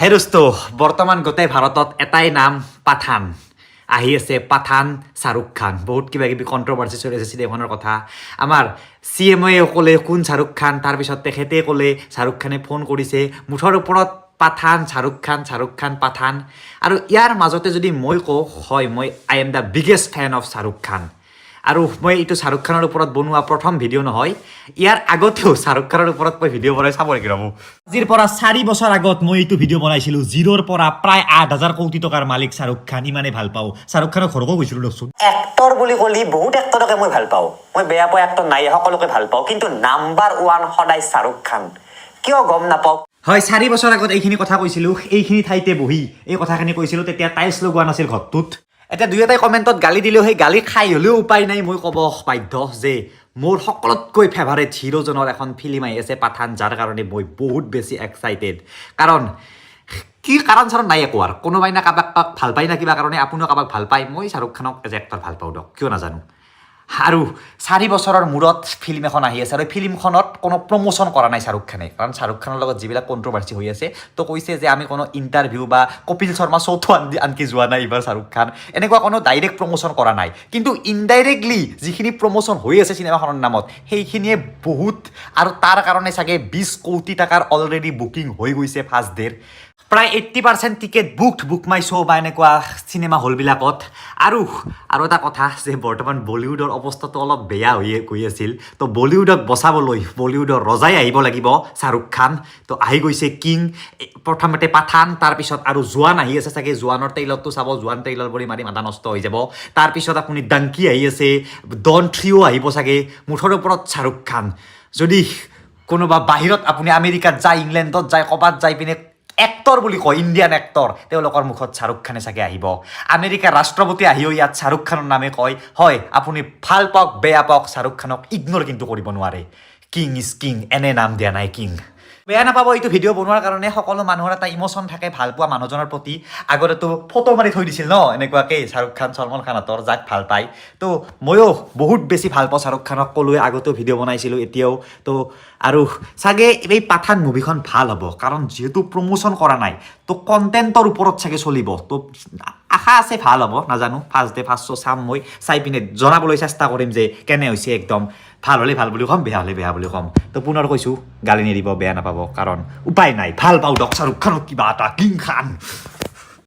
হে দোস্ত বৰ্তমান গোটেই ভাৰতত এটাই নাম পাঠান আহি আছে পাঠান শাহৰুখ খান বহুত কিবা কিবি কণ্ট্ৰভাৰ্চি চলি আছে চিনেমাখনৰ কথা আমাৰ CMয়ে ক'লে কোন শাহৰুখ খান তাৰপিছত তেখেতে ক'লে শাহৰুখ খানে ফোন কৰিছে মুঠৰ ওপৰত পাঠান শাহৰুখ খান পাঠান আৰু ইয়াৰ মাজতে যদি মই কওঁ হয় মই I am the biggest fan of Shahrukh Khan আৰু মই এইটো শাহৰুখ খানৰ ওপৰত বনোৱা প্ৰথম ভিডিঅ' নহয় ইয়াৰ আগতেও শাহৰুখ খানৰ ওপৰত মই ভিডিঅ' বনাই চাব লাগিব আজিৰ পৰা 4 বছৰ আগত মই এইটো ভিডিঅ' বনাইছিলো জিৰোৰ পৰা প্ৰায় 8,000 কোটি টকাৰ মালিক শাহৰুখ খান ইমানে ভাল পাওঁ শাহৰুখ খানৰ ঘৰকো গৈছিলো দকচোন এক্টৰ বুলি ক'লি বহুত এক্টৰকে মই ভাল পাওঁ মই বেয়া পোৱা এক্টৰ নাই সকলোকে ভাল পাওঁ কিন্তু নাম্বাৰ 1 সদায় শাহৰুখ খান কিয় গম নাপাওঁ হয় 4 বছৰ আগত এইখিনি কথা কৈছিলো এইখিনি ঠাইতে বহি এই কথাখিনি কৈছিলো তেতিয়া টাইলছ লগোৱা নাছিল ঘৰটোত এটা দুই এটাই কমেণ্টত গালি দিলেও সেই গালি খাই হ'লেও উপায় নাই মই ক'ব বাধ্য যে মোৰ সকলোতকৈ ফেভাৰেট হিৰোজনৰ এখন ফিল্ম আহি আছে পাঠান যাৰ কাৰণে মই বহুত বেছি এক্সাইটেড কাৰণ কি কাৰণ চাৰণ নাই একো আৰু কোনোবাই না কাবাক ভাল পায় না কিবা কাৰণে আপুনিও কাবাক ভাল পায় মই শাহৰুখ খানক এজ এক্টৰ ভাল পাওঁ দিয়ক কিয় নাজানো আৰু 4 বছৰৰ মূৰত ফিল্ম এখন আহি আছে আৰু ফিল্মখনত কোনো প্ৰমোশ্যন কৰা নাই শাহৰুখ খানে কাৰণ শাহৰুখ খানৰ লগত যিবিলাক কণ্ট্ৰভাৰ্চি হৈ আছে তো কৈছে যে আমি কোনো ইণ্টাৰভিউ বা কপিল শৰ্মা শ্ব'টো আনকি যোৱা নাই এইবাৰ শাহৰুখ খান এনেকুৱা কোনো ডাইৰেক্ট প্ৰমোশ্যন কৰা নাই কিন্তু ইনডাইৰেক্টলি যিখিনি প্ৰমোশ্যন হৈ আছে চিনেমাখনৰ নামত সেইখিনিয়ে বহুত আৰু তাৰ কাৰণে চাগে 20 কোটি টকাৰ অলৰেডি বুকিং হৈ গৈছে ফাৰ্ষ্ট ডেৰ প্ৰায় 80% টিকেট বুক মাই শ্ব' বা এনেকুৱা চিনেমা হলবিলাকত আৰু এটা কথা যে বৰ্তমান বলিউডৰ অৱস্থাটো অলপ বেয়া হৈ গৈ আছিল তো বলিউডক বচাবলৈ বলিউডৰ ৰজাই আহিব লাগিব শাহৰুখ খান তো আহি গৈছে কিং প্ৰথমতে পাঠান তাৰপিছত আৰু জোৱান আহি আছে চাগে জোৱানৰ ট্ৰেইলাৰটো চাব জোৱান ট্ৰেইলাৰ বুলি মাৰি মাথা নষ্ট হৈ যাব তাৰপিছত আপুনি ডাংকি আহি আছে ডন 3 আহিব চাগে মুঠৰ ওপৰত শাহৰুখ খান যদি কোনোবা বাহিৰত আপুনি আমেৰিকাত যায় ইংলেণ্ডত যায় ক'ৰবাত যাই পিনে এক্টৰ বুলি কয় ইণ্ডিয়ান এক্টৰ তেওঁলোকৰ মুখত শাহৰুখ খানে চাগে আহিব আমেৰিকাৰ ৰাষ্ট্ৰপতি আহিও ইয়াত শাহৰুখ খানৰ নামে কয় হয় আপুনি ভাল পাওক বেয়া পাওক শাহৰুখ খানক ইগন'ৰ কিন্তু কৰিব নোৱাৰে কিং ইজ কিং এনে নাম দিয়া নাই কিং বেয়া নাপাব এইটো ভিডিঅ' বনোৱাৰ কাৰণে সকলো মানুহৰ এটা ইমোশ্যন থাকে ভাল পোৱা মানুহজনৰ প্ৰতি আগতেতো ফটো মাৰি থৈ দিছিল ন এনেকুৱাকৈ শাহৰুখ খান সলমান খানহঁতৰ যাক ভাল পায় তো ময়ো বহুত বেছি ভাল পাওঁ শাহৰুখ খানক ক'লোৱে আগতেও ভিডিঅ' বনাইছিলোঁ এতিয়াও তো আৰু চাগে এই পাঠান মুভিখন ভাল হ'ব কাৰণ যিহেতু প্ৰমোশ্যন কৰা নাই তো কণ্টেণ্টৰ ওপৰত চাগে চলিব তো আশা আছে ভাল হ'ব নাজানো ফাৰ্ষ্ট ডে ফাৰ্ষ্ট শ্ব' চাম মই চাই পিনে জনাবলৈ চেষ্টা কৰিম যে কেনে হৈছে একদম ভাল হ'লে ভাল বুলি ক'ম বেয়া হ'লে বেয়া বুলি ক'ম তো পুনৰ কৈছোঁ গালি নিদিব বেয়া নাপাব কাৰণ উপায় নাই ভাল পাওঁ ডক শাহৰুখ খানক কিবা এটা কিং খান